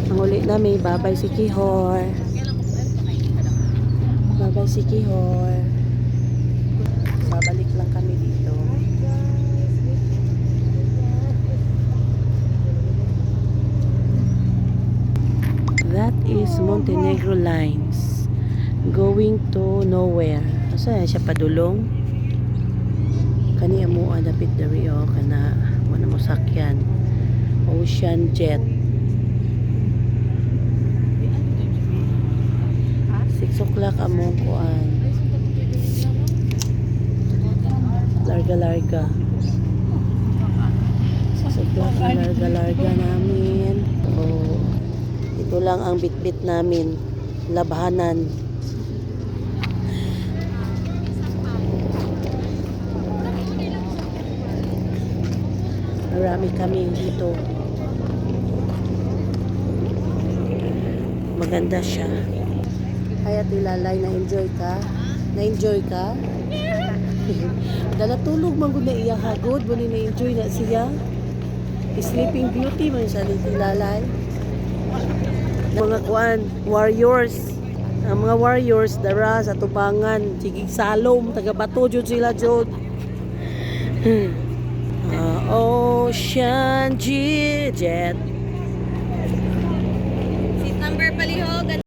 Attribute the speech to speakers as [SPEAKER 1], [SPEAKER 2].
[SPEAKER 1] Ang uli na may babay si Kihor. Babay si Kihor. Babalik lang kami dito. That is Montenegro Lines. Going to nowhere. Asa siya padulong? Kani amo dapit dari o kana mo na mo sakyan. Ocean Jet. 6 o'clock among kuan. Larga-larga. 6 o'clock na larga-larga namin. Oh, ito lang ang bitbit namin. Labahanan. Marami kami dito. Maganda siya. Kaya tilalay, na-enjoy ka? Na-enjoy ka? Dala tulog man gud na iya hagod, mo ni na-enjoy na siya. Sleeping Beauty man siya ni tilalay. Mga kuan, warriors. Ang mga warriors dara sa tubangan, sigig salom, taga bato jud sila jud. Ocean Jet.
[SPEAKER 2] Seat number palihog.